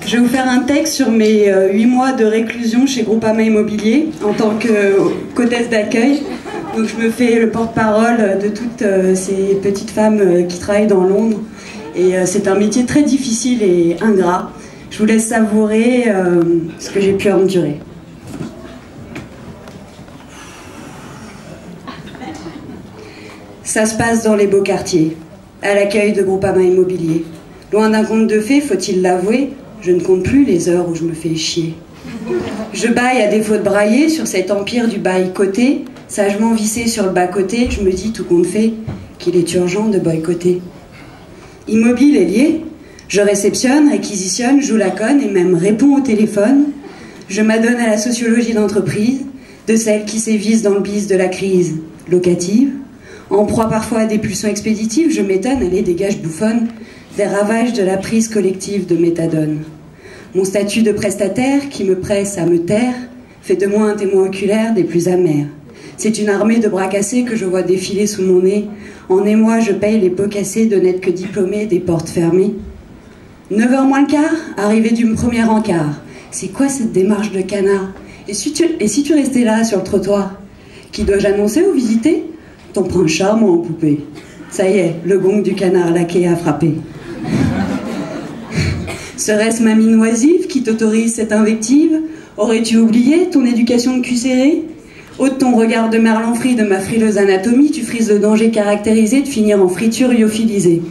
Je vais vous faire un texte sur mes 8 mois de réclusion chez Groupama Immobilier en tant qu'hôtesse d'accueil. Donc je me fais le porte-parole de toutes ces petites femmes qui travaillent dans l'ombre. Et c'est un métier très difficile et ingrat. Je vous laisse savourer ce que j'ai pu endurer. Ça se passe dans les beaux quartiers, à l'accueil de Groupama Immobilier. Loin d'un conte de fées, faut-il l'avouer, je ne compte plus les heures où je me fais chier. Je baille à défaut de brailler sur cet empire du bail coté, sagement vissé sur le bas-côté, je me dis tout compte fait qu'il est urgent de boycotter. Immobile est lié, je réceptionne, réquisitionne, joue la conne et même réponds au téléphone. Je m'adonne à la sociologie d'entreprise, de celles qui sévissent dans le bise de la crise locative. En proie parfois à des pulsions expéditives, je m'étonne, allez, dégage bouffonne, des ravages de la prise collective de méthadone. Mon statut de prestataire, qui me presse à me taire, fait de moi un témoin oculaire des plus amers. C'est une armée de bras cassés que je vois défiler sous mon nez. En émoi, je paye les pots cassés de n'être que diplômés des portes fermées. 9h moins le quart, arrivée du premier encart. C'est quoi cette démarche de canard? Et si tu restais là, sur le trottoir? Qui dois-je annoncer ou visiter? Ton prince charmant en poupée. Ça y est, le gong du canard laqué a frappé. Serait-ce ma mine oisive qui t'autorise cette invective? Aurais-tu oublié ton éducation de cul serré? Ôte ton regard de merlan-frit de ma frileuse anatomie, tu frises le danger caractérisé de finir en friture lyophilisée.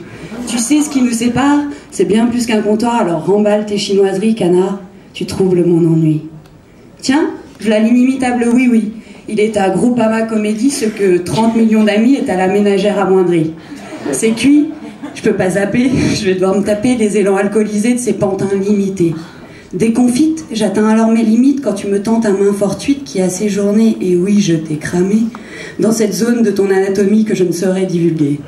Tu sais ce qui nous sépare? C'est bien plus qu'un comptoir, alors remballe tes chinoiseries, canard, tu troubles mon ennui. Tiens, v'là l'inimitable oui-oui. Il est à Groupama Comédie ce que 30 millions d'amis est à la ménagère amoindrie. C'est cuit, je peux pas zapper, je vais devoir me taper les élans alcoolisés de ces pantins limités. Déconfite, j'atteins alors mes limites quand tu me tentes à main fortuite qui a séjourné, et oui, je t'ai cramé, dans cette zone de ton anatomie que je ne saurais divulguer.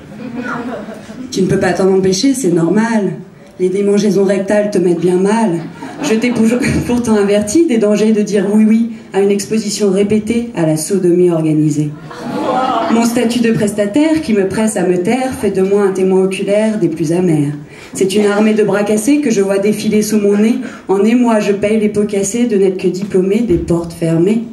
Tu ne peux pas t'en empêcher, c'est normal. Les démangeaisons rectales te mettent bien mal. Je t'ai pourtant averti des dangers de dire oui à une exposition répétée à la sodomie organisée. Mon statut de prestataire qui me presse à me taire fait de moi un témoin oculaire des plus amers. C'est une armée de bras cassés que je vois défiler sous mon nez. En émoi, je paye les pots cassés de n'être que diplômé des portes fermées.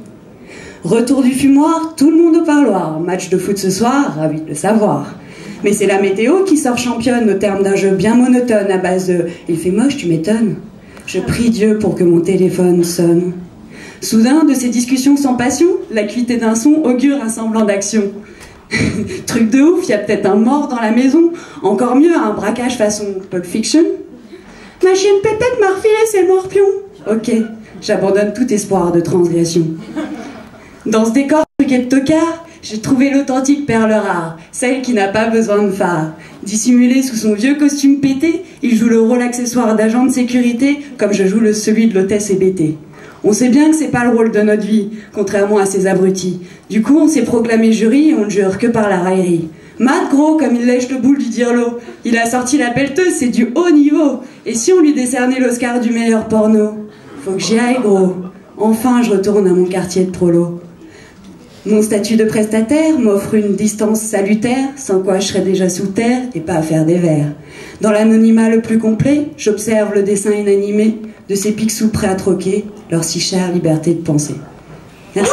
Retour du fumoir, tout le monde au parloir. Match de foot ce soir, ravi de le savoir. Mais c'est la météo qui sort championne au terme d'un jeu bien monotone à base de « il fait moche, tu m'étonnes ». Je prie Dieu pour que mon téléphone sonne. Soudain, de ces discussions sans passion, l'acuité d'un son augure un semblant d'action. Truc de ouf, il y a peut-être un mort dans la maison. Encore mieux, un braquage façon Pulp Fiction. Ma chienne Pépette m'a refilé ses morpions. Ok, j'abandonne tout espoir de transgression. Dans ce décor truqué de tocard, j'ai trouvé l'authentique perle rare, celle qui n'a pas besoin de phare. Dissimulé sous son vieux costume pété, il joue le rôle accessoire d'agent de sécurité comme je joue celui de l'hôtesse hébétée. On sait bien que c'est pas le rôle de notre vie, contrairement à ces abrutis. Du coup, on s'est proclamé jury et on ne jure que par la raillerie. Mat gros, comme il lèche le boule du dirlo. Il a sorti la pelleteuse, c'est du haut niveau. Et si on lui décernait l'Oscar du meilleur porno? Faut que j'y aille gros. Enfin, je retourne à mon quartier de prolo. Mon statut de prestataire m'offre une distance salutaire, sans quoi je serais déjà sous terre et pas à faire des vers. Dans l'anonymat le plus complet, j'observe le dessin inanimé de ces picsous prêts à troquer leur si chère liberté de penser. Merci.